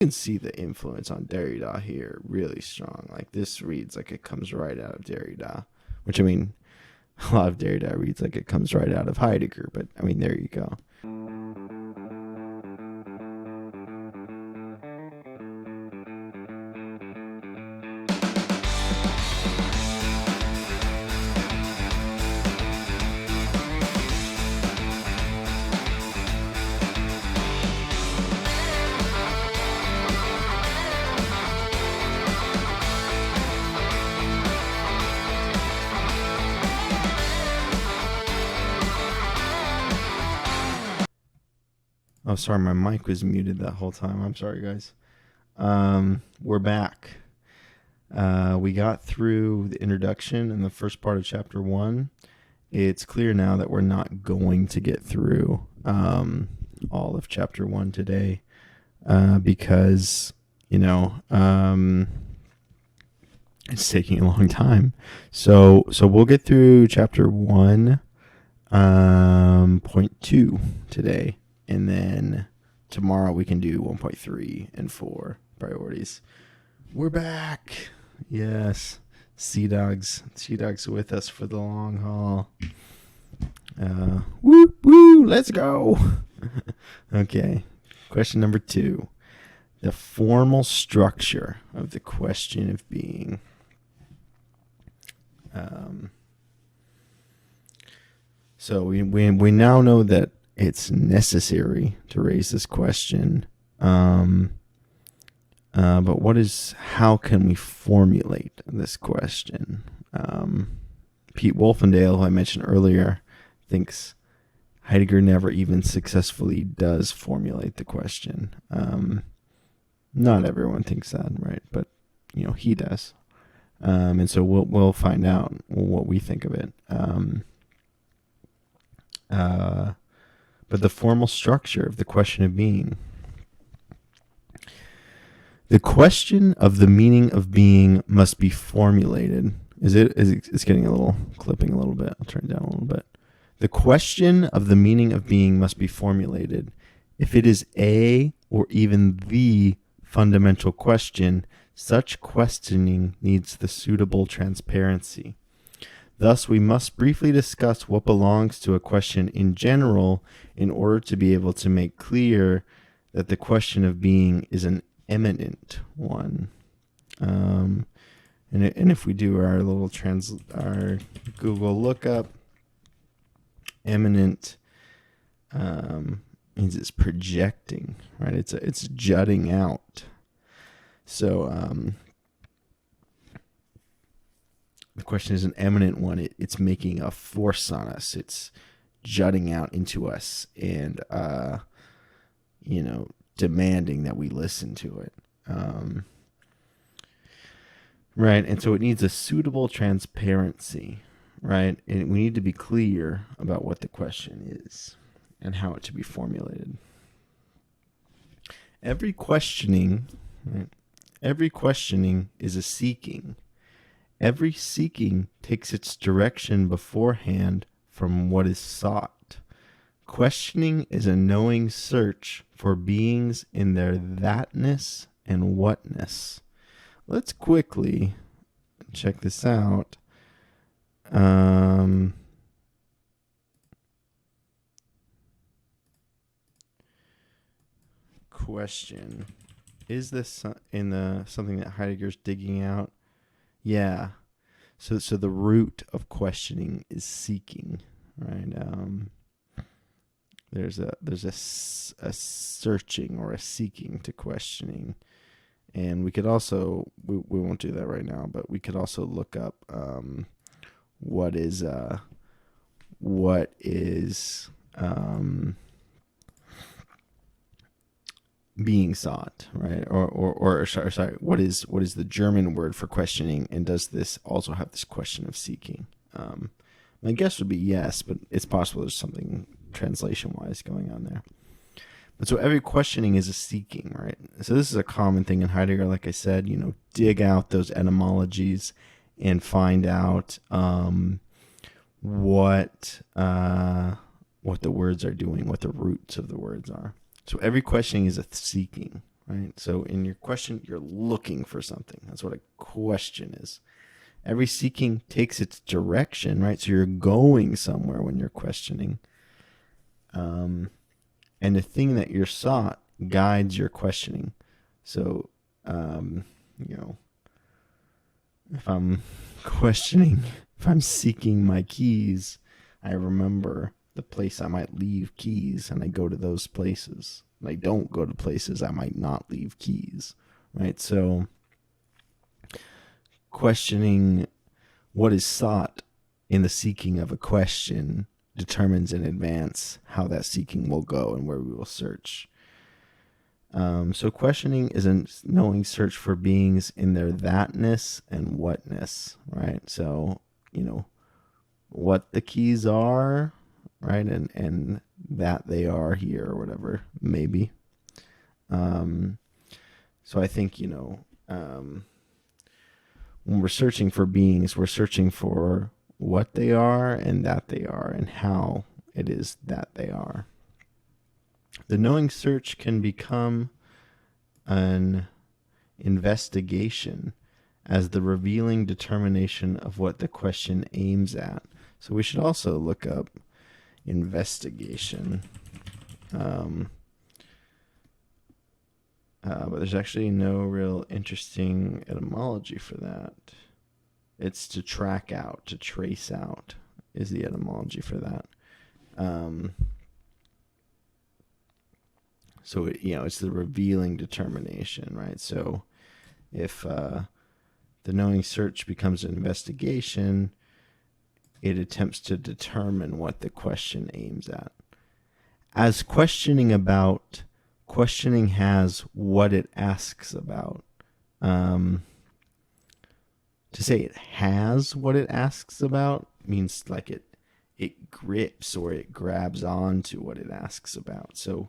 can see the influence on Derrida here really strong. Like this reads like it comes right out of Derrida, which I mean, a lot of Derrida reads like it comes right out of Heidegger, but I mean, there you go. Oh, sorry, my mic was muted that whole time. I'm sorry, guys. We're back. We got through the introduction and the first part of chapter 1. It's clear now that we're not going to get through all of chapter 1 today because, it's taking a long time. So we'll get through chapter 1.2 today. And then tomorrow we can do 1.3 and 4 priorities. We're back. Yes. Sea Dogs with us for the long haul. Woo, woo, let's go. Okay. Question number 2. The formal structure of the question of being. So we now know that it's necessary to raise this question. But how can we formulate this question? Pete Wolfendale, who I mentioned earlier, thinks Heidegger never even successfully does formulate the question. Not everyone thinks that, right? But, he does. And so we'll find out what we think of it. But the formal structure of the question of being. The question of the meaning of being must be formulated. It's getting a little clipping a little bit. I'll turn it down a little bit. The question of the meaning of being must be formulated. If it is a or even the fundamental question, such questioning needs the suitable transparency. Thus, we must briefly discuss what belongs to a question in general in order to be able to make clear that the question of being is an eminent one. And if we do our our Google lookup, eminent means it's projecting, right? It's jutting out. So the question is an eminent one. It's making a force on us. It's jutting out into us and, demanding that we listen to it. Right. And so it needs a suitable transparency, right? And we need to be clear about what the question is and how it should be formulated. Every questioning is a seeking. Every seeking takes its direction beforehand from what is sought. Questioning is a knowing search for beings in their thatness and whatness. Let's quickly check this out. Question. Is this something that Heidegger's digging out? Yeah. So the root of questioning is seeking, right? There's a searching or a seeking to questioning, and we could also we won't do that right now, but we could also look up what is being sought, right? Or sorry, what is the German word for questioning, and does this also have this question of seeking? My guess would be yes, but it's possible there's something translation-wise going on there. But so every questioning is a seeking, right? So this is a common thing in Heidegger, like I said, dig out those etymologies and find out what the words are doing, what the roots of the words are. So every questioning is a seeking, right? So in your question, you're looking for something. That's what a question is. Every seeking takes its direction, right? So you're going somewhere when you're questioning. And the thing that you're sought guides your questioning. So, if I'm questioning, if I'm seeking my keys, I remember the place I might leave keys, and I go to those places. And I don't go to places I might not leave keys, right? So questioning what is sought in the seeking of a question determines in advance how that seeking will go and where we will search. So questioning is a knowing search for beings in their thatness and whatness, right? So, what the keys are, right? And that they are here or whatever, maybe. So I think, when we're searching for beings, we're searching for what they are and that they are and how it is that they are. The knowing search can become an investigation as the revealing determination of what the question aims at. So we should also look up investigation. But there's actually no real interesting etymology for that. It's to track out, to trace out is the etymology for that. So, it's the revealing determination, right? So if the knowing search becomes an investigation, it attempts to determine what the question aims at. As questioning has what it asks about. To say it has what it asks about means like it grips or it grabs onto what it asks about. So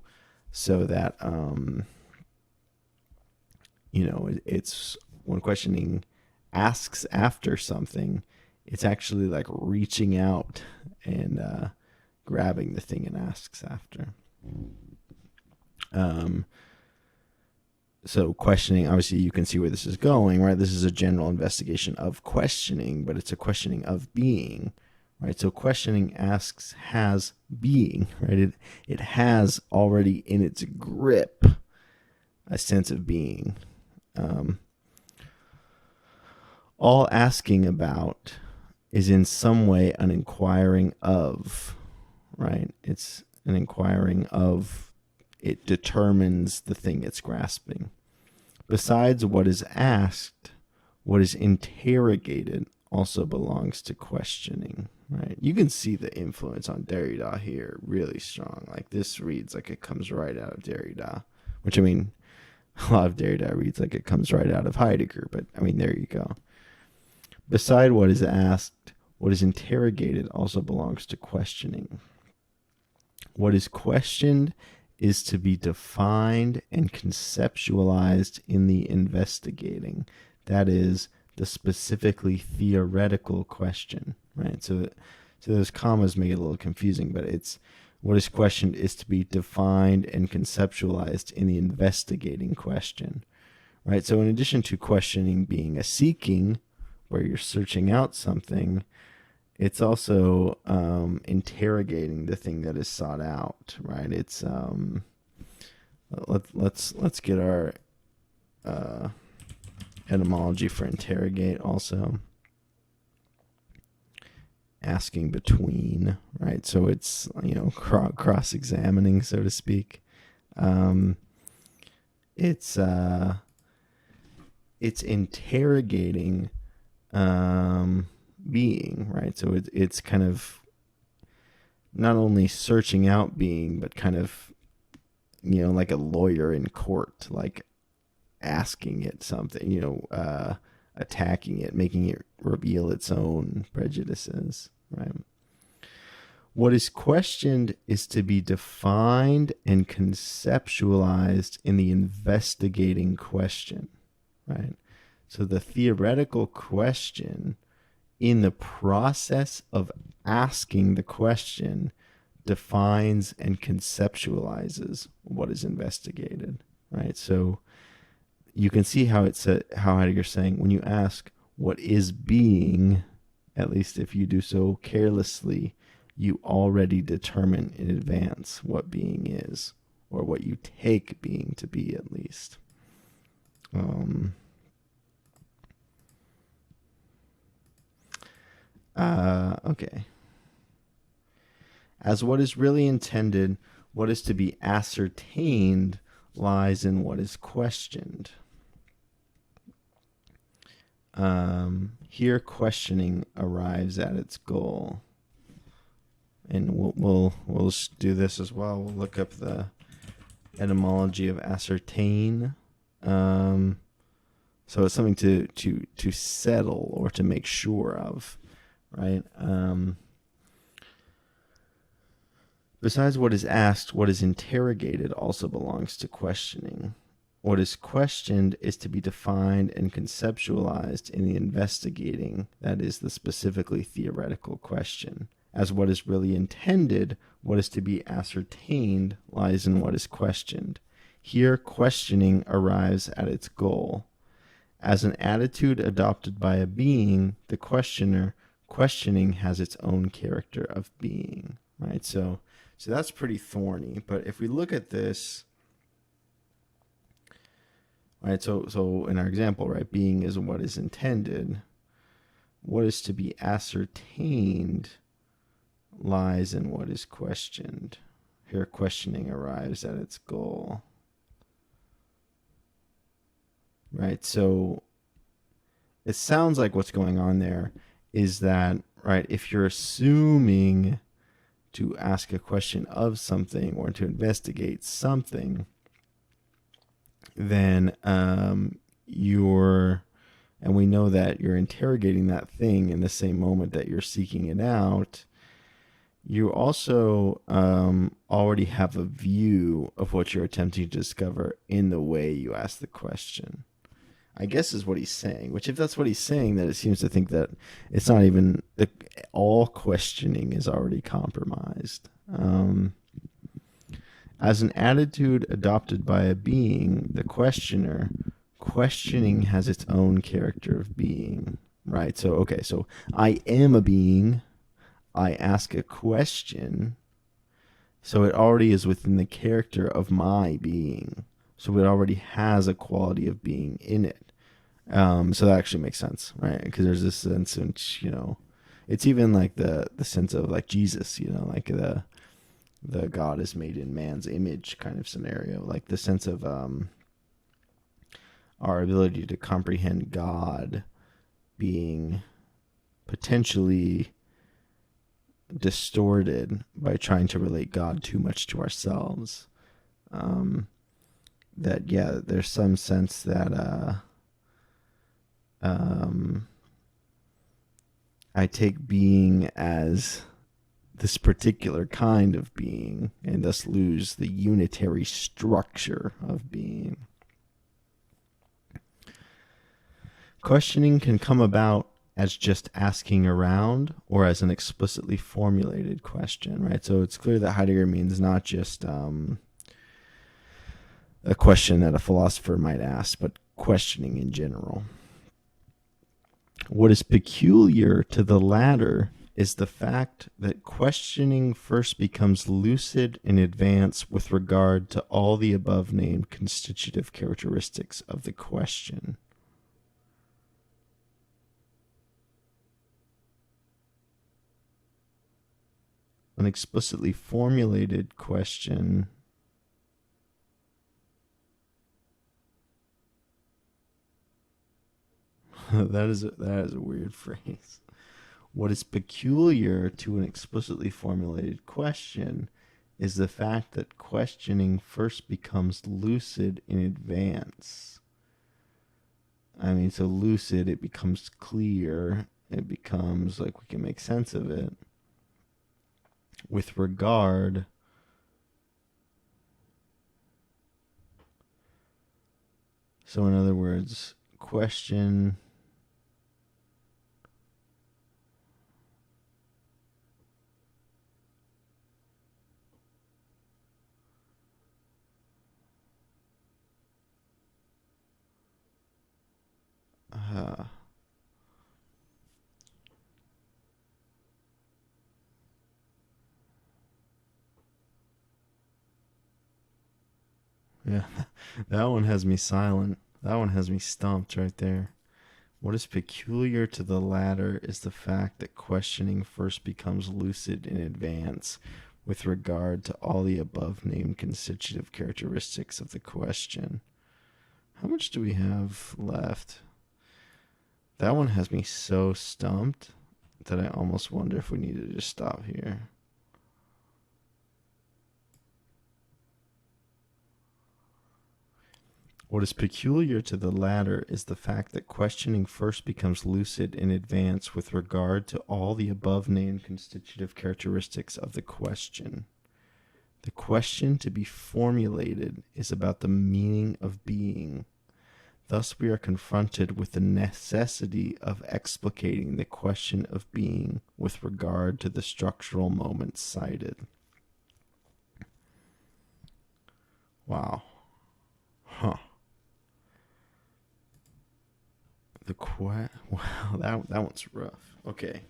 that it's when questioning asks after something, it's actually like reaching out and grabbing the thing it asks after. So questioning, obviously you can see where this is going, right? This is a general investigation of questioning, but it's a questioning of being, right? So questioning has being, right? It has already in its grip a sense of being. All asking about is in some way an inquiring of, right? It's an inquiring of. It determines the thing it's grasping. Besides what is asked, what is interrogated also belongs to questioning, right? You can see the influence on Derrida here really strong. Like this reads like it comes right out of Derrida, which a lot of Derrida reads like it comes right out of Heidegger, but there you go. Beside what is asked, what is interrogated also belongs to questioning. What is questioned is to be defined and conceptualized in the investigating. That is the specifically theoretical question, right? So those commas make it a little confusing, but it's what is questioned is to be defined and conceptualized in the investigating question, right? So in addition to questioning being a seeking, where you're searching out something, it's also interrogating the thing that is sought out, right? It's let's get our etymology for interrogate also. Asking between, right? So it's cross-examining, so to speak. It's interrogating being, right? So it's kind of not only searching out being, but kind of like a lawyer in court, like asking it something, attacking it, making it reveal its own prejudices, right? What is questioned is to be defined and conceptualized in the investigating question, right? So the theoretical question, in the process of asking the question, defines and conceptualizes what is investigated, right? So you can see how how Heidegger's saying, when you ask what is being, at least if you do so carelessly, you already determine in advance what being is, or what you take being to be, at least. Okay. As what is really intended, what is to be ascertained lies in what is questioned. Here, questioning arrives at its goal, and we'll just do this as well. We'll look up the etymology of ascertain. So it's something to settle or to make sure of, right? Besides what is asked, what is interrogated also belongs to questioning. What is questioned is to be defined and conceptualized in the investigating, that is, the specifically theoretical question. As what is really intended, what is to be ascertained lies in what is questioned. Here, questioning arrives at its goal. As an attitude adopted by a being, the questioner, questioning has its own character of being, right? So that's pretty thorny. But if we look at this, right, so in our example, right, being is what is intended. What is to be ascertained lies in what is questioned. Here, questioning arrives at its goal. Right, so it sounds like what's going on there is that, right, if you're assuming to ask a question of something or to investigate something, then and we know that you're interrogating that thing in the same moment that you're seeking it out, you also already have a view of what you're attempting to discover in the way you ask the question, I guess, is what he's saying. Which, if that's what he's saying, then it seems to think that it's not even all questioning is already compromised. As an attitude adopted by a being, the questioner, questioning has its own character of being, right? So, okay, so I am a being. I ask a question. So it already is within the character of my being. So it already has a quality of being in it. So that actually makes sense, right? Because there's this sense in which, it's even like the sense of like Jesus, like the God is made in man's image kind of scenario, like the sense of our ability to comprehend God being potentially distorted by trying to relate God too much to ourselves. That, yeah, there's some sense that I take being as this particular kind of being and thus lose the unitary structure of being. Questioning can come about as just asking around or as an explicitly formulated question, right? So it's clear that Heidegger means not just a question that a philosopher might ask, but questioning in general. What is peculiar to the latter is the fact that questioning first becomes lucid in advance with regard to all the above named constitutive characteristics of the question. An explicitly formulated question that is a weird phrase. What is peculiar to an explicitly formulated question is the fact that questioning first becomes lucid in advance. I mean, so lucid, it becomes clear, it becomes like we can make sense of it with regard so in other words, question Yeah, that one has me silent. That one has me stumped right there. What is peculiar to the latter is the fact that questioning first becomes lucid in advance with regard to all the above named constitutive characteristics of the question. How much do we have left? That one has me so stumped that I almost wonder if we need to just stop here. What is peculiar to the latter is the fact that questioning first becomes lucid in advance with regard to all the above named constitutive characteristics of the question. The question to be formulated is about the meaning of being. Thus, we are confronted with the necessity of explicating the question of being with regard to the structural moments cited. Wow. Huh. Wow, that one's rough. Okay.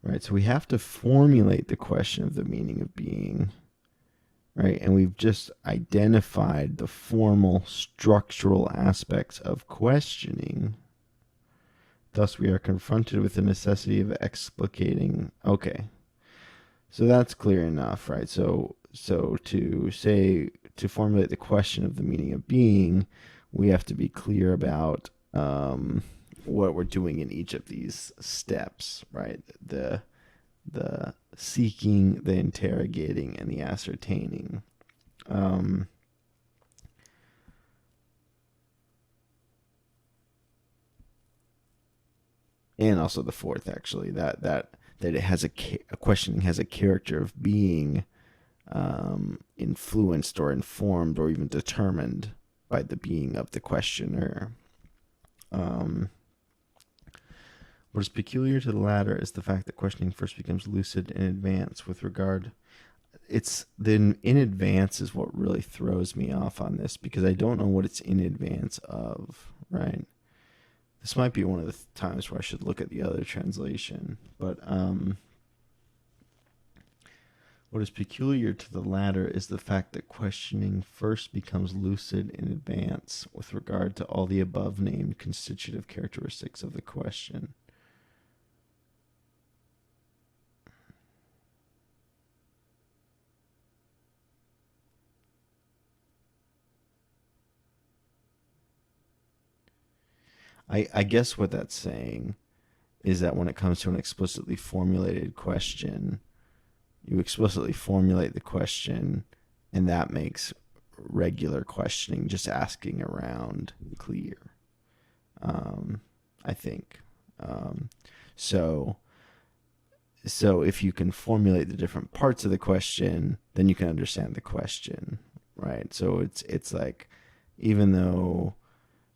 Right, so we have to formulate the question of the meaning of being, right? And we've just identified the formal structural aspects of questioning. Thus, we are confronted with the necessity of explicating. Okay, so that's clear enough, right? So to formulate the question of the meaning of being, we have to be clear about what we're doing in each of these steps, right? The seeking, the interrogating, and the ascertaining. And also the fourth, actually, that it has a questioning has a character of being influenced or informed or even determined by the being of the questioner. What is peculiar to the latter is the fact that questioning first becomes lucid in advance with regard. It's then in advance is what really throws me off on this, because I don't know what it's in advance of, right? This might be one of the times where I should look at the other translation, but what is peculiar to the latter is the fact that questioning first becomes lucid in advance with regard to all the above named constitutive characteristics of the question. I guess what that's saying is that when it comes to an explicitly formulated question, you explicitly formulate the question, and that makes regular questioning, just asking around, clear. I think. So if you can formulate the different parts of the question, then you can understand the question, right? So it's like, even though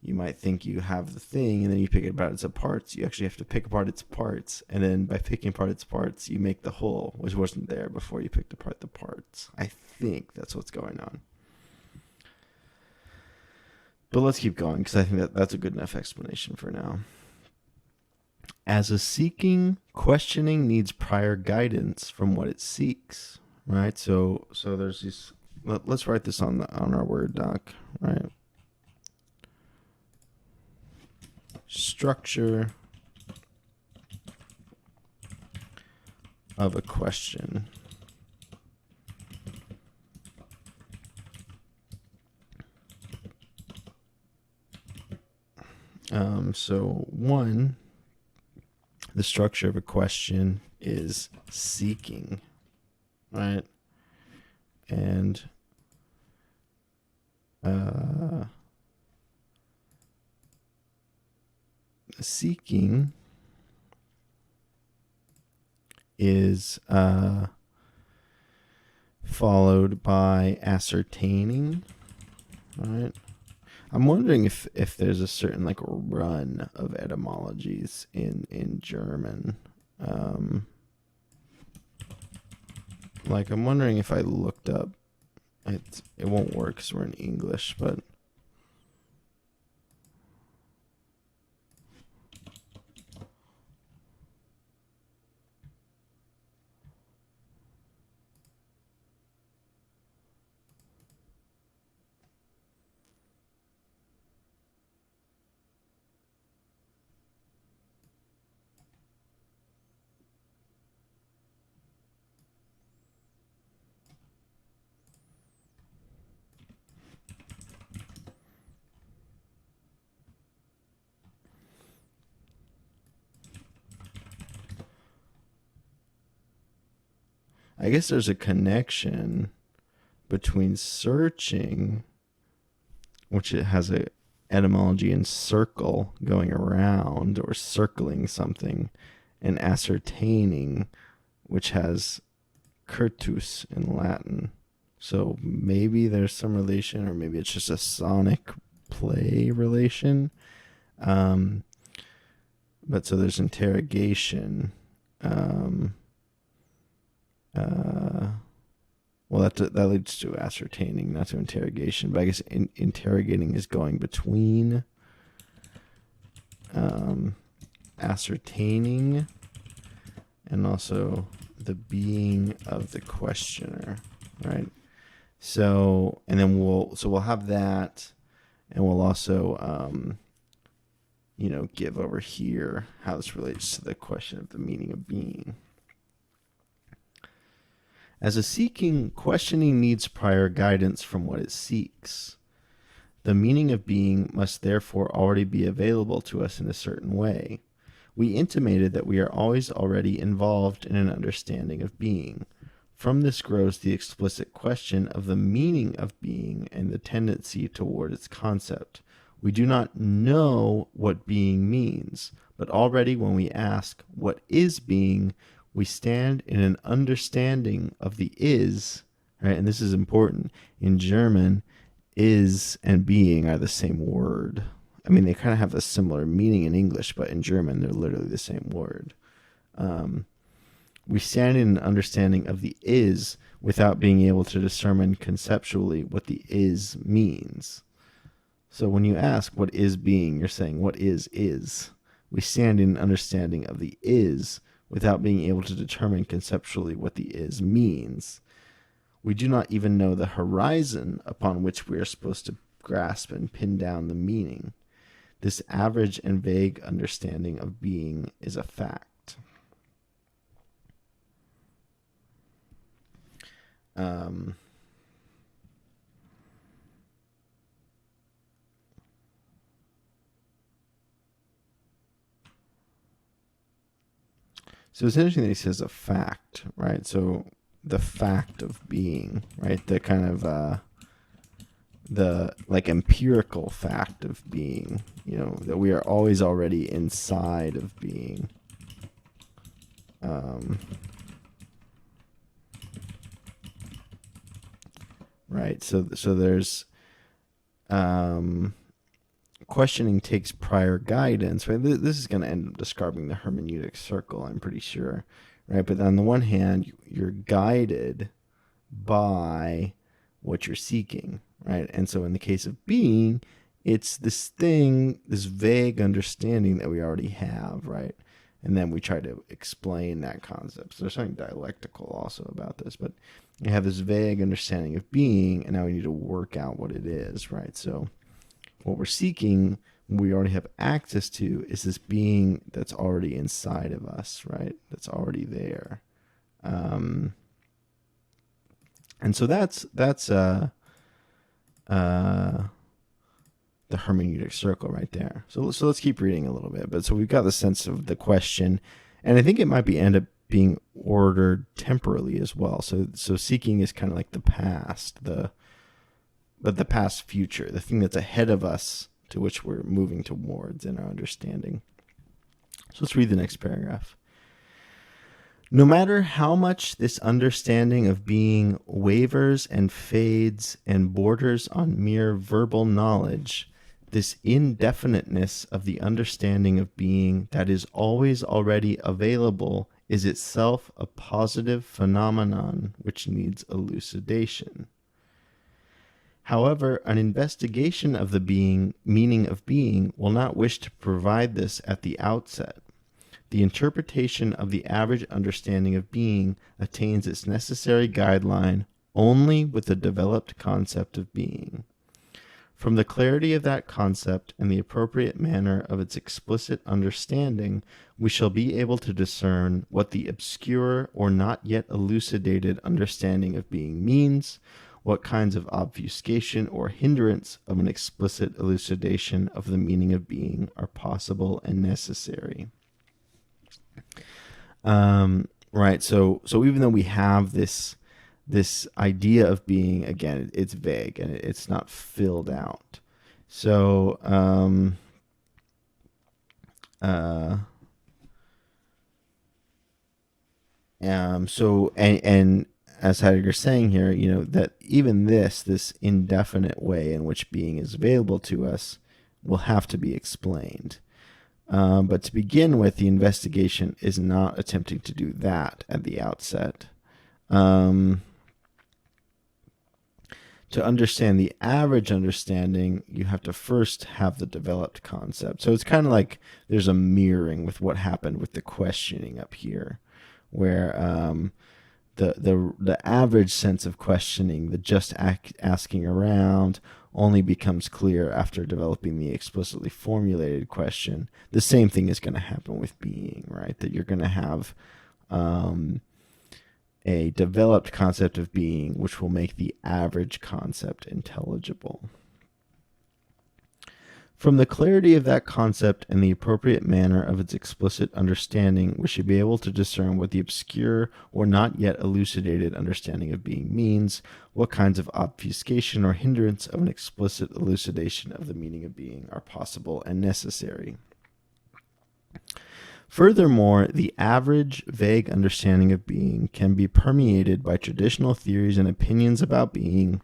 you might think you have the thing and then you pick it apart its parts, you actually have to pick apart its parts. And then by picking apart its parts, you make the whole, which wasn't there before you picked apart the parts. I think that's what's going on. But let's keep going, because I think that's a good enough explanation for now. As a seeking, questioning needs prior guidance from what it seeks, right? So there's these, let's write this on our Word doc, right? Structure of a question. So one, the structure of a question is seeking, right? And seeking is followed by ascertaining, right? I'm wondering if there's a certain like run of etymologies in German. Like, I'm wondering if I looked up, it won't work because we're in English, but I guess there's a connection between searching, which it has a etymology in circle, going around or circling something, and ascertaining, which has curtus in Latin. So maybe there's some relation, or maybe it's just a sonic play relation. But so there's interrogation. Well, that leads to ascertaining, not to interrogation. But I guess interrogating is going between ascertaining and also the being of the questioner, right? So, and then we'll have that, and we'll also give over here how this relates to the question of the meaning of being. As a seeking, questioning needs prior guidance from what it seeks. The meaning of being must therefore already be available to us in a certain way. We intimated that we are always already involved in an understanding of being. From this grows the explicit question of the meaning of being and the tendency toward its concept. We do not know what being means, but already when we ask, what is being, we stand in an understanding of the is, right? And this is important. In German, is and being are the same word. I mean, they kind of have a similar meaning in English, but in German, they're literally the same word. We stand in an understanding of the is without being able to determine conceptually what the is means. So when you ask what is being, you're saying what is. We stand in an understanding of the is without being able to determine conceptually what the is means. We do not even know the horizon upon which we are supposed to grasp and pin down the meaning. This average and vague understanding of being is a fact. So it's interesting that he says a fact, right? So the fact of being, right? The kind of the like empirical fact of being, that we are always already inside of being. Right. So there's questioning takes prior guidance, right? This is going to end up describing the hermeneutic circle, I'm pretty sure, right? But on the one hand, you're guided by what you're seeking, right? And so in the case of being, it's this thing, this vague understanding that we already have, right? And then we try to explain that concept. So there's something dialectical also about this, but you have this vague understanding of being, and now we need to work out what it is, right? So what we're seeking, we already have access to, is this being that's already inside of us, right? That's already there. And so that's the hermeneutic circle right there. So let's keep reading a little bit. But so we've got the sense of the question, and I think it might end up being ordered temporally as well. So seeking is kind of like the past, but the past future, the thing that's ahead of us to which we're moving towards in our understanding. So let's read the next paragraph. No matter how much this understanding of being wavers and fades and borders on mere verbal knowledge, this indefiniteness of the understanding of being that is always already available is itself a positive phenomenon which needs elucidation. However, an investigation of the meaning of being will not wish to provide this at the outset. The interpretation of the average understanding of being attains its necessary guideline only with the developed concept of being. From the clarity of that concept and the appropriate manner of its explicit understanding, we shall be able to discern what the obscure or not yet elucidated understanding of being means, what kinds of obfuscation or hindrance of an explicit elucidation of the meaning of being are possible and necessary. right? So even though we have this idea of being, again, it's vague and it's not filled out. So and as Heidegger's saying here, that even this indefinite way in which being is available to us will have to be explained. But to begin with, the investigation is not attempting to do that at the outset. To understand the average understanding, you have to first have the developed concept. So it's kind of like there's a mirroring with what happened with the questioning up here, where the average sense of questioning, the just asking around, only becomes clear after developing the explicitly formulated question. The same thing is going to happen with being, right? That you're going to have a developed concept of being, which will make the average concept intelligible. From the clarity of that concept and the appropriate manner of its explicit understanding, we should be able to discern what the obscure or not yet elucidated understanding of being means, what kinds of obfuscation or hindrance of an explicit elucidation of the meaning of being are possible and necessary. Furthermore, the average, vague understanding of being can be permeated by traditional theories and opinions about being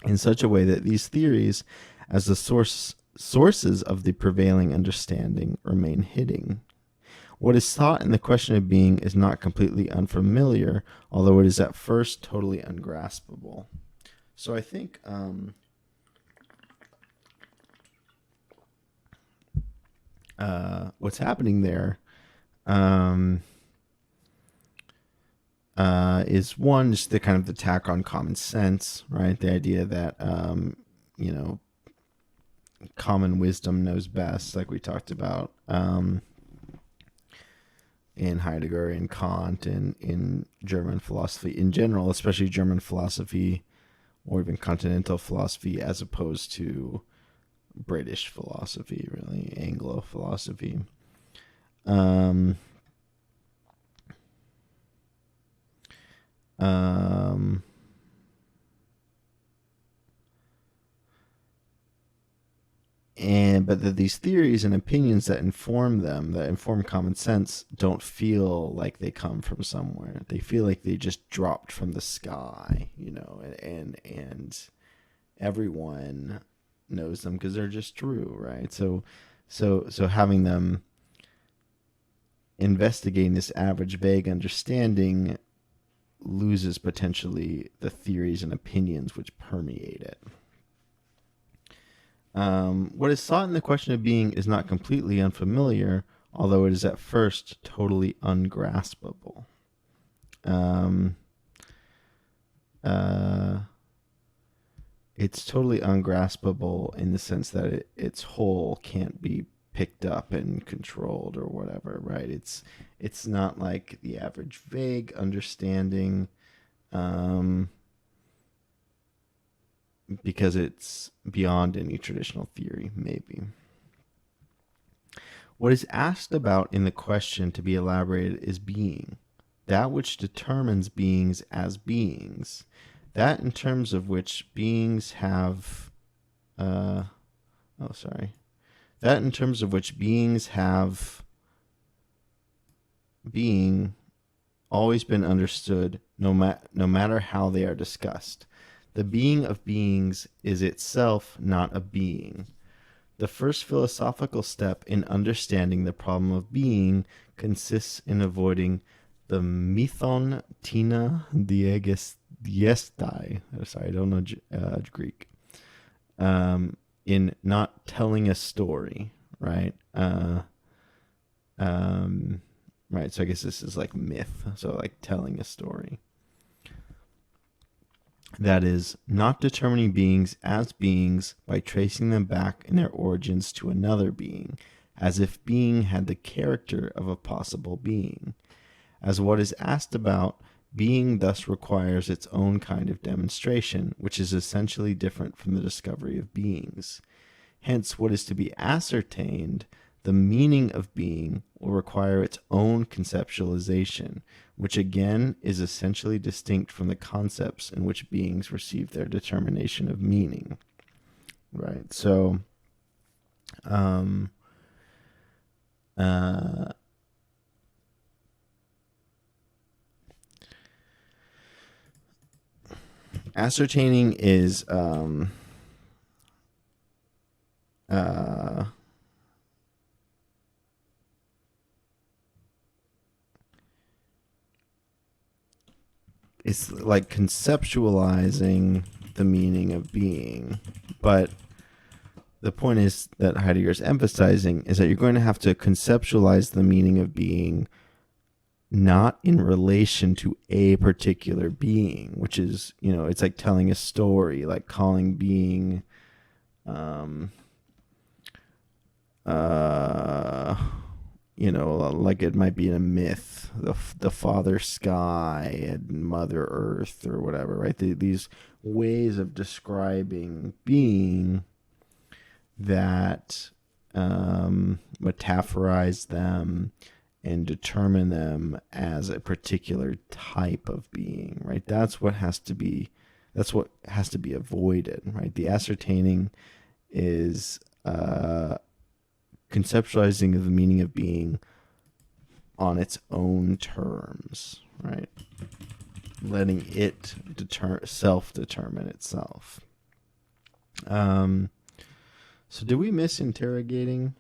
in such a way that these theories, as the sources of the prevailing understanding, remain hidden. What is thought in the question of being is not completely unfamiliar, although it is at first totally ungraspable. So I think what's happening there is one, just the kind of attack on common sense, right? The idea that common wisdom knows best, like we talked about in Heidegger, in Kant, and in German philosophy in general, especially German philosophy or even continental philosophy, as opposed to British philosophy, really, Anglo philosophy. But that these theories and opinions that inform them, that inform common sense, don't feel like they come from somewhere. They feel like they just dropped from the sky, and everyone knows them because they're just true, right? So having them investigating this average, vague understanding loses potentially the theories and opinions which permeate it. What is sought in the question of being is not completely unfamiliar, although it is at first totally ungraspable. It's totally ungraspable in the sense that its whole can't be picked up and controlled or whatever, right? It's not like the average vague understanding, because it's beyond any traditional theory, maybe. What is asked about in the question to be elaborated is being, that which determines beings as beings, that in terms of which beings have, that in terms of which beings have being always been understood, no matter how they are discussed. The being of beings is itself not a being. The first philosophical step in understanding the problem of being consists in avoiding the mython tina diestai. Sorry, I don't know Greek. In not telling a story, right? Right. So I guess this is like myth. So like telling a story. That is, not determining beings as beings by tracing them back in their origins to another being, as if being had the character of a possible being. As what is asked about, being thus requires its own kind of demonstration, which is essentially different from the discovery of beings. Hence, what is to be ascertained, the meaning of being will require its own conceptualization, which again is essentially distinct from the concepts in which beings receive their determination of meaning. Right. So, ascertaining is it's like conceptualizing the meaning of being, but the point is that Heidegger's emphasizing is that you're going to have to conceptualize the meaning of being not in relation to a particular being, which is, it's like telling a story, like calling being, like it might be in a myth, the father sky and mother earth or whatever, right? These ways of describing being that metaphorize them and determine them as a particular type of being, right? That's what has to be avoided, right? The ascertaining is conceptualizing of the meaning of being on its own terms, right? Letting it self-determine itself. So did we miss interrogating?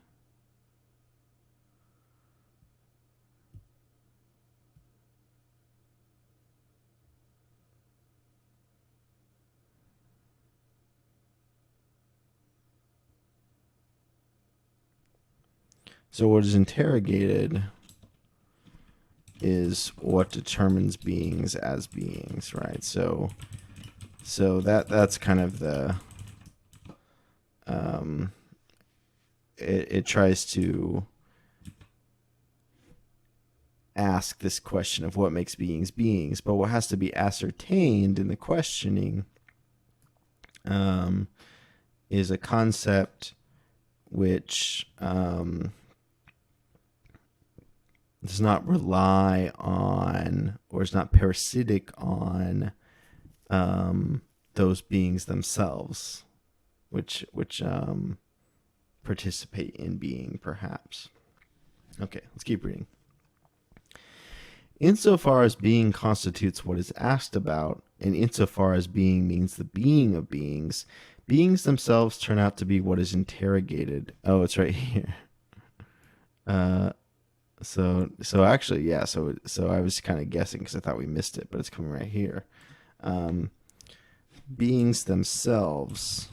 So what is interrogated is what determines beings as beings, right? So that's kind of the it tries to ask this question of what makes beings beings, but what has to be ascertained in the questioning is a concept which does not rely on or is not parasitic on those beings themselves, which participate in being, perhaps. Okay, let's keep reading. Insofar as being constitutes what is asked about, and insofar as being means the being of beings, beings themselves turn out to be what is interrogated. Oh, it's right here. So actually, yeah. So I was kind of guessing because I thought we missed it, but it's coming right here. Beings themselves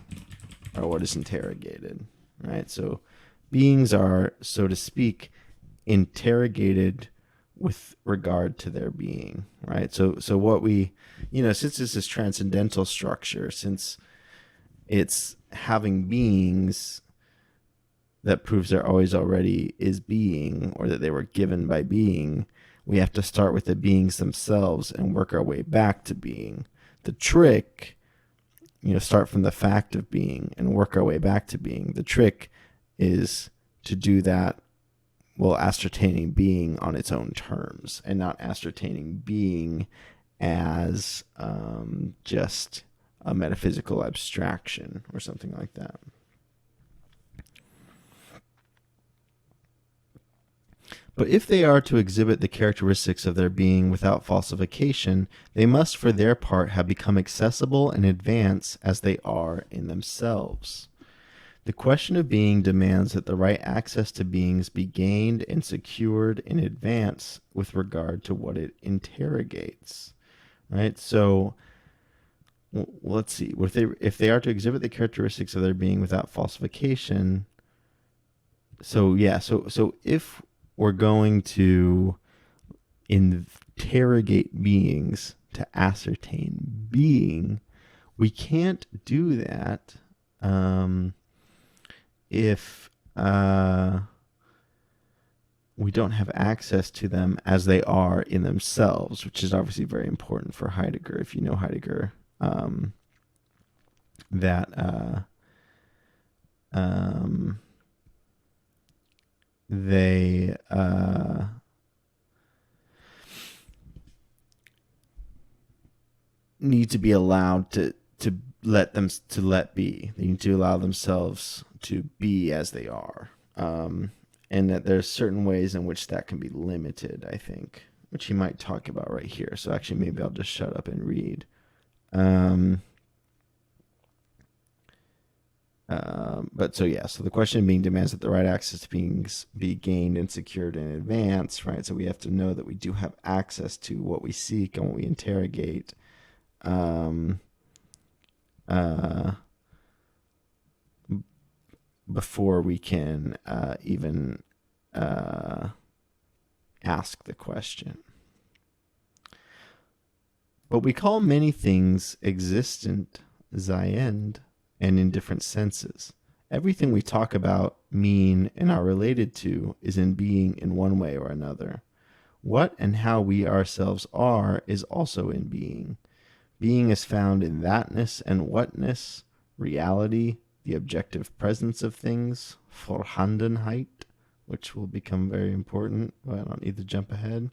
are what is interrogated, right? So beings are, so to speak, interrogated with regard to their being, right? So what we, since this is transcendental structure, since it's having beings, that proves there always already is being, or that they were given by being, we have to start with the beings themselves and work our way back to being. The trick, start from the fact of being and work our way back to being. The trick is to do that while ascertaining being on its own terms and not ascertaining being as just a metaphysical abstraction or something like that. But if they are to exhibit the characteristics of their being without falsification, they must for their part have become accessible in advance as they are in themselves. The question of being demands that the right access to beings be gained and secured in advance with regard to what it interrogates. Right? So let's see. If they are to exhibit the characteristics of their being without falsification, so if we're going to interrogate beings to ascertain being, we can't do that if we don't have access to them as they are in themselves, which is obviously very important for Heidegger. If you know Heidegger, they need to be allowed to let be. They need to allow themselves to be as they are, and that there's certain ways in which that can be limited, I think, which he might talk about right here. So actually, maybe I'll just shut up and read. But so yeah, so the question being demands that the right access to beings be gained and secured in advance, right? So we have to know that we do have access to what we seek and what we interrogate. Before we can even ask the question. But we call many things existent, seiend, and in different senses. Everything we talk about, mean, and are related to is in being in one way or another. What and how we ourselves are is also in being. Being is found in thatness and whatness, reality, the objective presence of things, Vorhandenheit, which will become very important, but I don't need to jump ahead.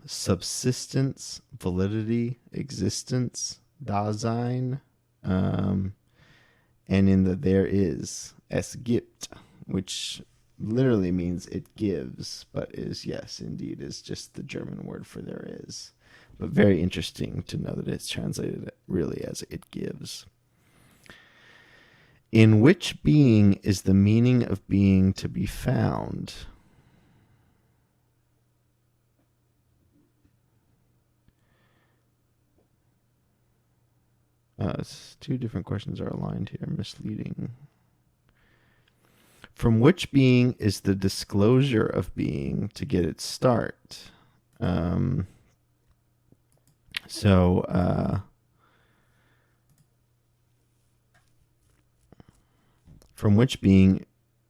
Subsistence, validity, existence, Dasein, and in the there is, es gibt, which literally means it gives, but is, yes, indeed, is just the German word for there is. But very interesting to know that it's translated really as it gives. In which being is the meaning of being to be found? Two different questions are aligned here. Misleading. From which being is the disclosure of being to get its start? From which being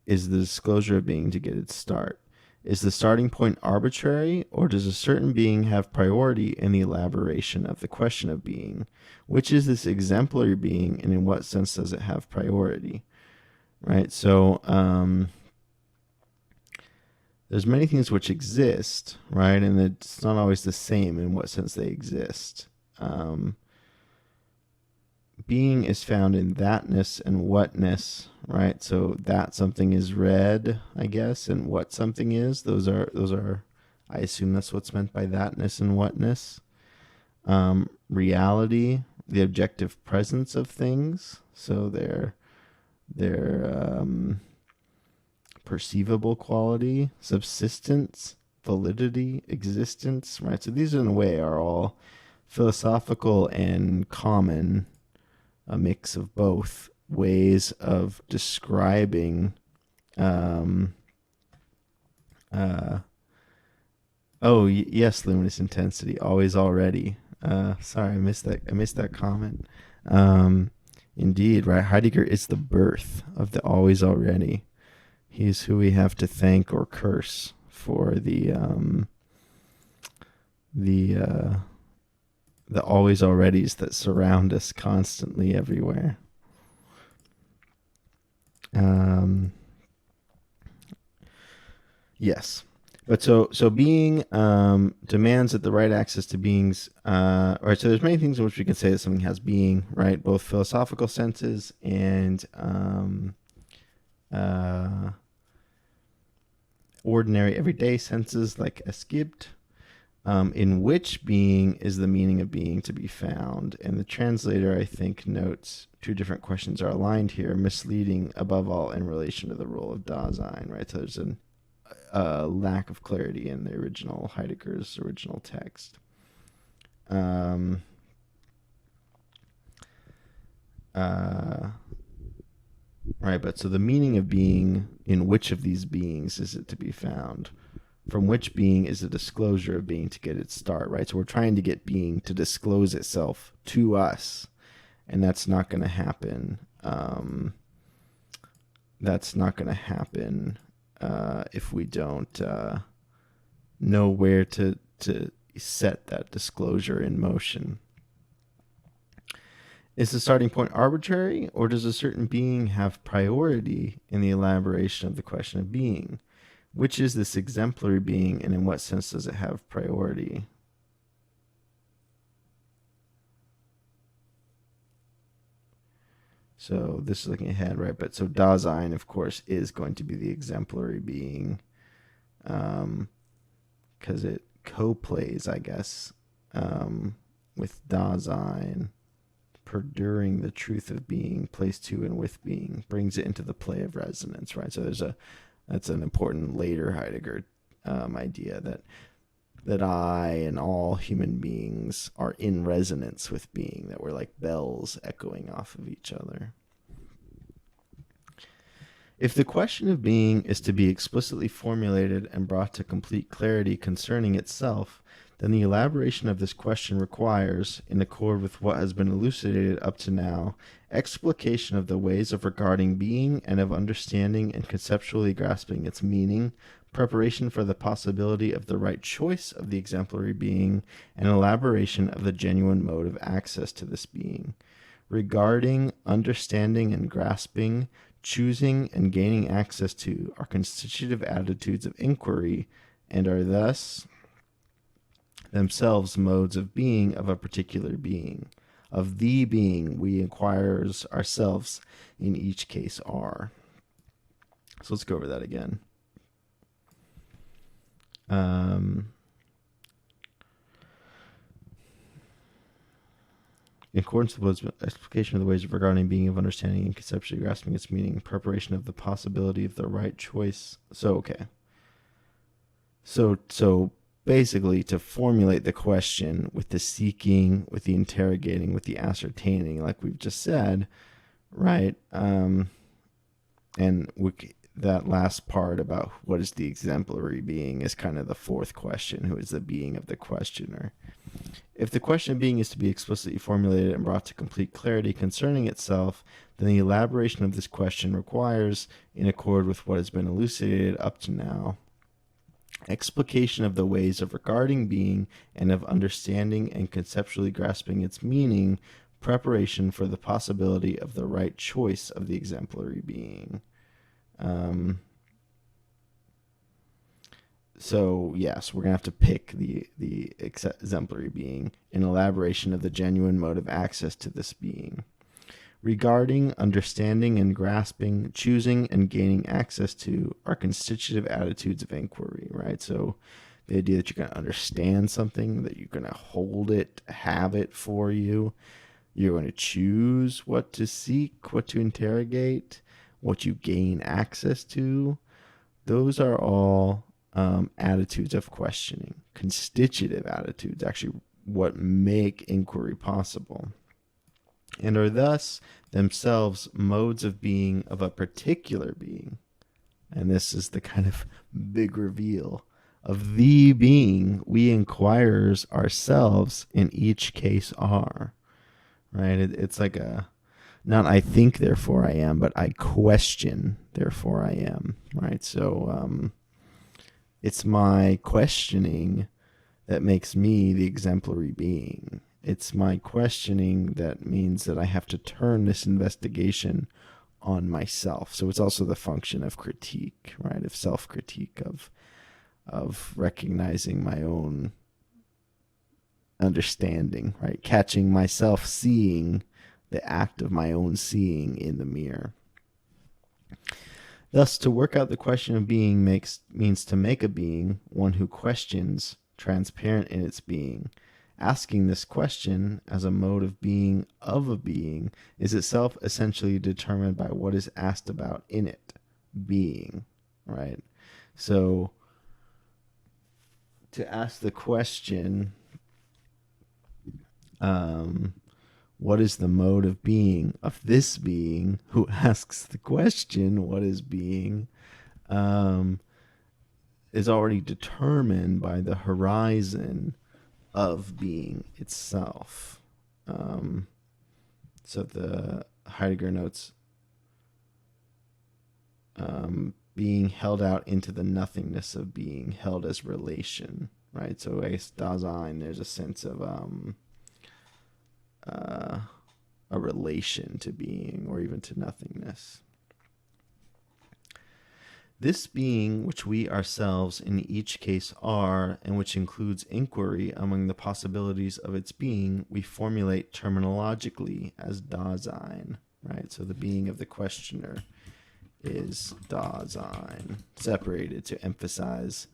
is the disclosure of being to get its start? Is the starting point arbitrary, or does a certain being have priority in the elaboration of the question of being? Which is this exemplary being, and in what sense does it have priority? Right? So there's many things which exist, right? And it's not always the same in what sense they exist. Being is found in thatness and whatness, right? So that something is red, I guess, and what something is. Those are I assume that's what's meant by thatness and whatness. Reality, the objective presence of things. So their perceivable quality, subsistence, validity, existence, right? So these in a way are all philosophical and common, a mix of both ways of describing yes, luminous intensity, always already. Sorry, I missed that comment. Indeed, right? Heidegger is the birth of the always already. He's who we have to thank or curse for the always alreadies that surround us constantly everywhere. Yes. But so being demands that the right access to beings, right? So there's many things in which we can say that something has being, right? Both philosophical senses and ordinary everyday senses, like es gibt. In which being is the meaning of being to be found? And the translator, I think, notes two different questions are aligned here, misleading above all in relation to the role of Dasein, right? So there's a lack of clarity in the original Heidegger's original text. Right, but so the meaning of being, in which of these beings is it to be found? From which being is the disclosure of being to get its start, right? So we're trying to get being to disclose itself to us, and that's not going to happen. That's not going to happen if we don't know where to set that disclosure in motion. Is the starting point arbitrary, or does a certain being have priority in the elaboration of the question of being? Which is this exemplary being, and in what sense does it have priority? So this is looking ahead, right? But so Dasein, of course, is going to be the exemplary being, because it co-plays, I guess, with Dasein. Perduring the truth of being, plays to and with being, brings it into the play of resonance, right? So that's an important later Heidegger idea that I and all human beings are in resonance with being, that we're like bells echoing off of each other. If the question of being is to be explicitly formulated and brought to complete clarity concerning itself, then the elaboration of this question requires, in accord with what has been elucidated up to now, explication of the ways of regarding being and of understanding and conceptually grasping its meaning, preparation for the possibility of the right choice of the exemplary being, and elaboration of the genuine mode of access to this being. Regarding, understanding, and grasping, choosing, and gaining access to are constitutive attitudes of inquiry, and are thus themselves modes of being of a particular being. Of the being we inquirers ourselves in each case are. So let's go over that again. In accordance with the explication of the ways of regarding being, of understanding and conceptually grasping its meaning, preparation of the possibility of the right choice. So, okay. So basically, to formulate the question with the seeking, with the interrogating, with the ascertaining, like we've just said, right? And that last part about what is the exemplary being is kind of the fourth question: who is the being of the questioner? If the question of being is to be explicitly formulated and brought to complete clarity concerning itself, then the elaboration of this question requires, in accord with what has been elucidated up to now, explication of the ways of regarding being and of understanding and conceptually grasping its meaning, preparation for the possibility of the right choice of the exemplary being. So yes, we're gonna have to pick the exemplary being, an elaboration of the genuine mode of access to this being. Regarding, understanding, and grasping, choosing, and gaining access to are constitutive attitudes of inquiry, right? So the idea that you're going to understand something, that you're going to hold it, have it for you, you're going to choose what to seek, what to interrogate, what you gain access to. Those are all attitudes of questioning, constitutive attitudes, actually what make inquiry possible, and are thus themselves modes of being of a particular being. And this is the kind of big reveal of the being we inquirers ourselves in each case are. Right? It's like not I think, therefore I am, but I question, therefore I am. Right? So it's my questioning that makes me the exemplary being. It's my questioning that means that I have to turn this investigation on myself. So it's also the function of critique, right? Of self-critique, of recognizing my own understanding, right? Catching myself seeing the act of my own seeing in the mirror. Thus, to work out the question of being means to make a being, one who questions, transparent in its being. Asking this question as a mode of being of a being is itself essentially determined by what is asked about in it, being, right? So to ask the question, what is the mode of being of this being who asks the question, what is being, is already determined by the horizon of being itself. So the Heidegger notes, being held out into the nothingness of being, held as relation, right? So I guess Dasein, there's a sense of a relation to being or even to nothingness. This being which we ourselves in each case are, and which includes inquiry among the possibilities of its being, we formulate terminologically as Dasein, right? So the being of the questioner is Dasein, separated to emphasize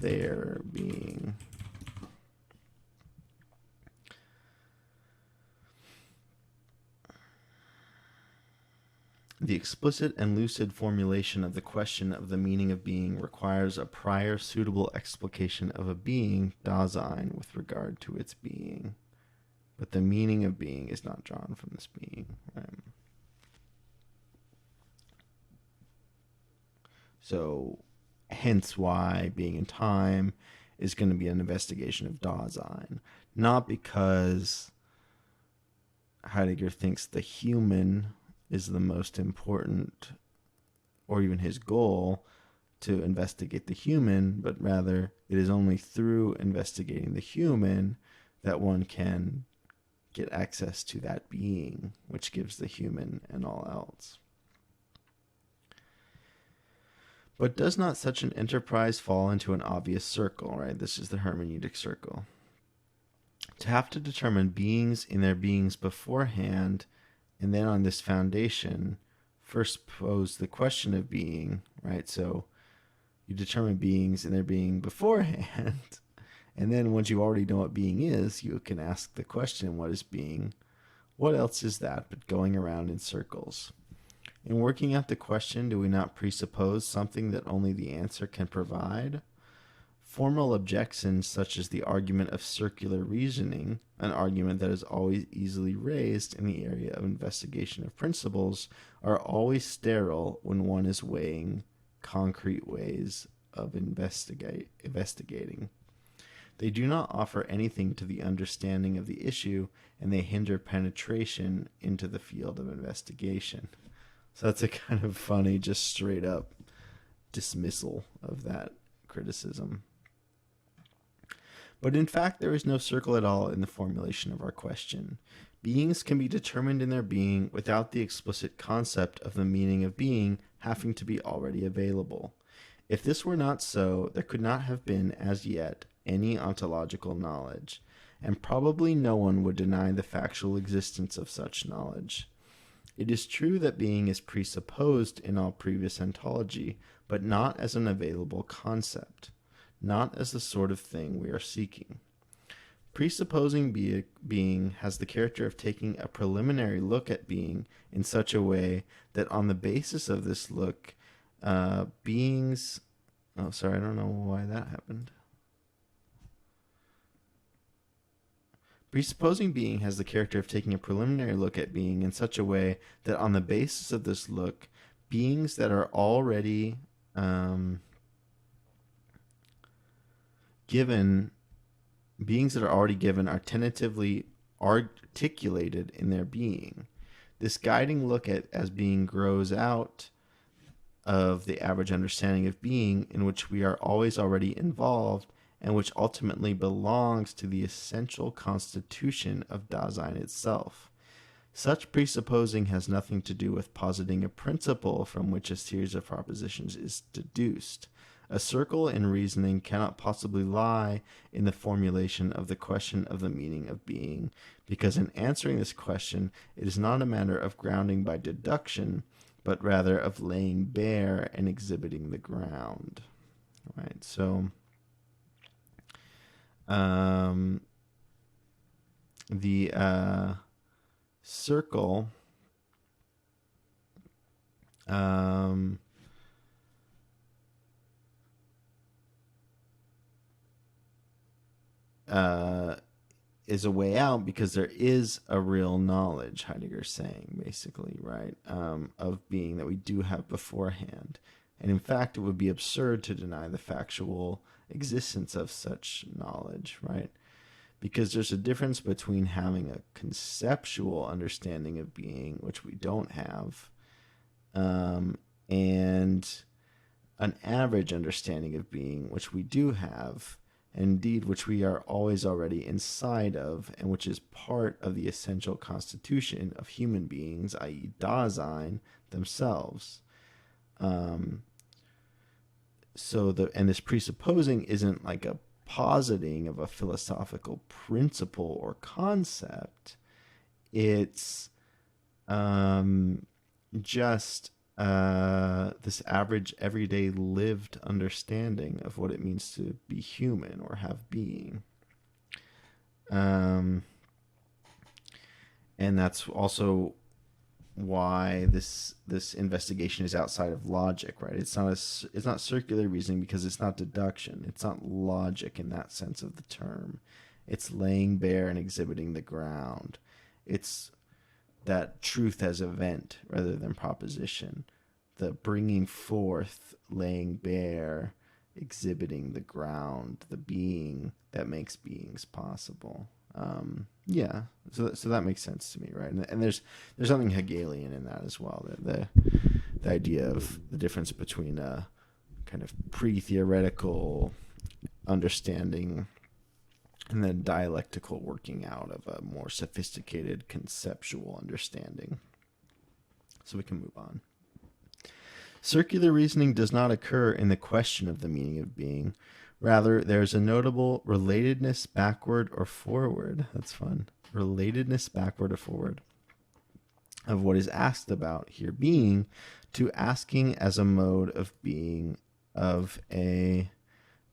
their being. The explicit and lucid formulation of the question of the meaning of being requires a prior suitable explication of a being, Dasein, with regard to its being. But the meaning of being is not drawn from this being, right? So, hence why being in time is going to be an investigation of Dasein. Not because Heidegger thinks the human is the most important, or even his goal, to investigate the human, but rather it is only through investigating the human that one can get access to that being, which gives the human and all else. But does not such an enterprise fall into an obvious circle, right? This is the hermeneutic circle. To have to determine beings in their beings beforehand, and then on this foundation, first pose the question of being, right? So you determine beings in their being beforehand, and then once you already know what being is, you can ask the question, what is being? What else is that but going around in circles? In working out the question, do we not presuppose something that only the answer can provide? Formal objections such as the argument of circular reasoning, an argument that is always easily raised in the area of investigation of principles, are always sterile when one is weighing concrete ways of investigating. They do not offer anything to the understanding of the issue, and they hinder penetration into the field of investigation. So that's a kind of funny, just straight up dismissal of that criticism. But in fact, there is no circle at all in the formulation of our question. Beings can be determined in their being without the explicit concept of the meaning of being having to be already available. If this were not so, there could not have been, as yet, any ontological knowledge, and probably no one would deny the factual existence of such knowledge. It is true that being is presupposed in all previous ontology, but not as an available concept, not as the sort of thing we are seeking. Presupposing being has the character of taking a preliminary look at being in such a way that on the basis of this look, beings... Oh, sorry, I don't know why that happened. Presupposing being has the character of taking a preliminary look at being in such a way that on the basis of this look, beings that are already given are tentatively articulated in their being. This guiding look at as being grows out of the average understanding of being in which we are always already involved, and which ultimately belongs to the essential constitution of Dasein itself. Such presupposing has nothing to do with positing a principle from which a series of propositions is deduced. A circle in reasoning cannot possibly lie in the formulation of the question of the meaning of being, because in answering this question, it is not a matter of grounding by deduction, but rather of laying bare and exhibiting the ground. All right, so the circle is a way out because there is a real knowledge, Heidegger's saying, basically, right, of being that we do have beforehand. And in fact, it would be absurd to deny the factual existence of such knowledge, right? Because there's a difference between having a conceptual understanding of being, which we don't have, and an average understanding of being, which we do have. and indeed which we are always already inside of, and which is part of the essential constitution of human beings, i.e. Dasein themselves. And this presupposing isn't like a positing of a philosophical principle or concept. It's just this average, everyday, lived understanding of what it means to be human or have being. And that's also why this investigation is outside of logic, right? It's not circular reasoning because it's not deduction. It's not logic in that sense of the term. It's laying bare and exhibiting the ground. It's that truth as event rather than proposition. The bringing forth, laying bare, exhibiting the ground, the being that makes beings possible. So that makes sense to me, right? And there's something Hegelian in that as well. The idea of the difference between a kind of pre-theoretical understanding and then dialectical working out of a more sophisticated conceptual understanding. So we can move on. Circular reasoning does not occur in the question of the meaning of being. Rather, there's a notable relatedness backward or forward. That's fun. Relatedness backward or forward of what is asked about here being to asking as a mode of being of a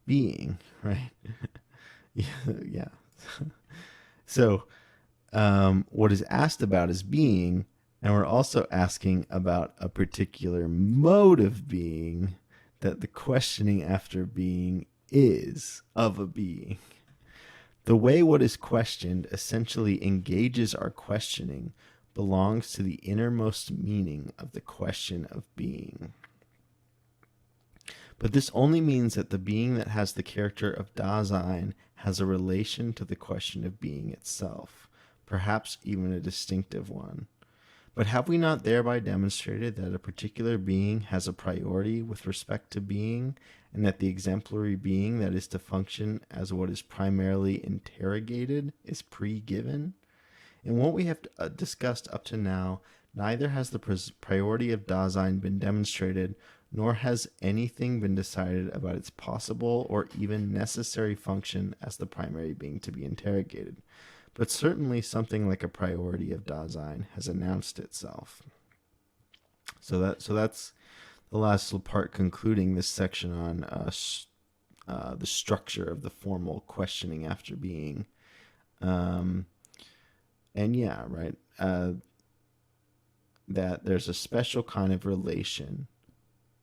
being, right? Yeah. So what is asked about is being, and we're also asking about a particular mode of being that the questioning after being is of a being. The way what is questioned essentially engages our questioning belongs to the innermost meaning of the question of being. But this only means that the being that has the character of Dasein has a relation to the question of being itself, perhaps even a distinctive one. But have we not thereby demonstrated that a particular being has a priority with respect to being, and that the exemplary being that is to function as what is primarily interrogated is pre-given? In what we have discussed up to now, neither has the priority of Dasein been demonstrated, nor has anything been decided about its possible or even necessary function as the primary being to be interrogated. But certainly something like a priority of Dasein has announced itself. So that's the last little part concluding this section on the structure of the formal questioning after being. That there's a special kind of relation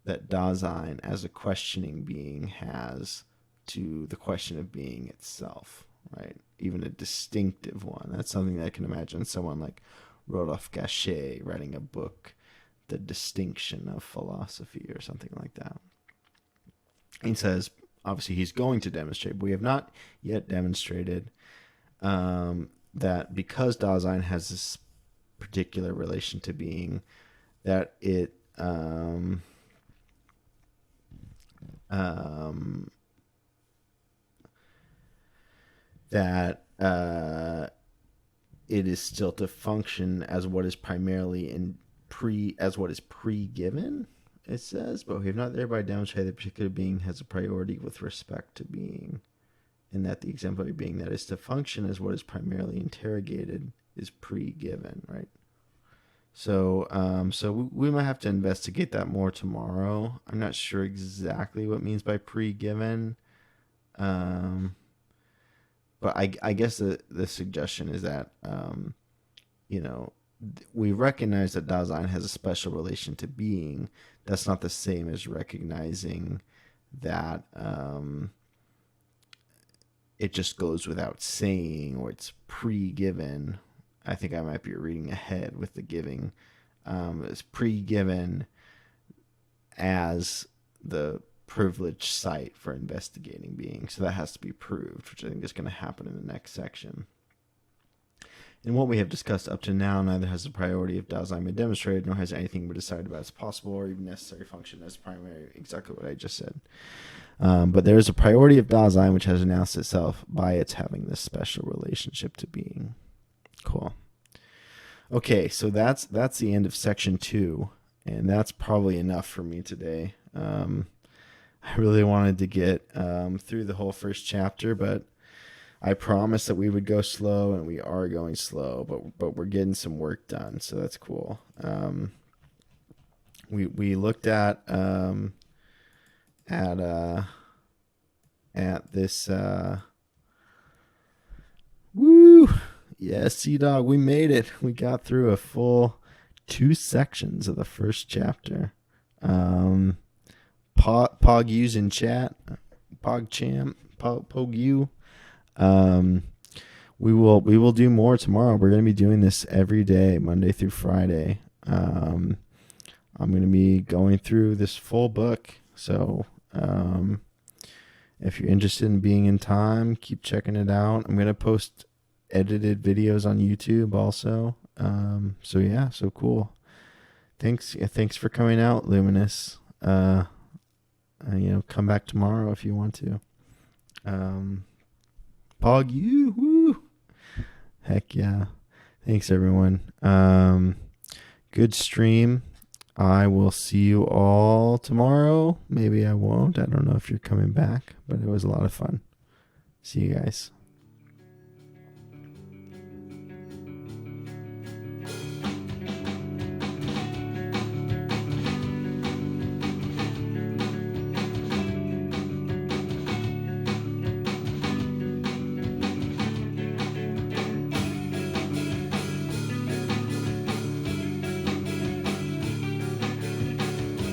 that Dasein as a questioning being has to the question of being itself, right? Even a distinctive one. That's something that I can imagine someone like Rodolphe Gachet writing a book, The Distinction of Philosophy, or something like that. He says, obviously he's going to demonstrate, but we have not yet demonstrated that because Dasein has this particular relation to being, that it it is still to function as what is primarily as what is pre-given, it says, but we have not thereby demonstrated that particular being has a priority with respect to being, and that the exemplary being that is to function as what is primarily interrogated is pre-given, right? So we might have to investigate that more tomorrow. I'm not sure exactly what it means by pre-given. But I guess the suggestion is that, we recognize that Dasein has a special relation to being. That's not the same as recognizing that it just goes without saying, or it's pre-given. I think I might be reading ahead with the giving. It's pre-given as the privileged site for investigating being. So that has to be proved, which I think is going to happen in the next section. In what we have discussed up to now, neither has the priority of Dasein been demonstrated, nor has anything been decided about as possible or even necessary function as primary. Exactly what I just said. But there is a priority of Dasein which has announced itself by its having this special relationship to being. Cool. Okay, so that's the end of section 2, and that's probably enough for me today. I really wanted to get through the whole first chapter, but I promised that we would go slow, and we are going slow, but we're getting some work done, so that's cool. We looked at this woo. Yeah, Sea-Dog, we made it. We got through a full 2 sections of the first chapter. Pog-U's in chat. PogChamp, Pog-U. We will do more tomorrow. We're going to be doing this every day, Monday through Friday. I'm going to be going through this full book. So if you're interested in being in time, keep checking it out. I'm going to post edited videos on YouTube also. So yeah, so cool. Thanks for coming out, Luminous. Come back tomorrow if you want to. Pog you, woo. Heck yeah. Thanks everyone. Good stream. I will see you all tomorrow. Maybe I won't. I don't know if you're coming back, but it was a lot of fun. See you guys.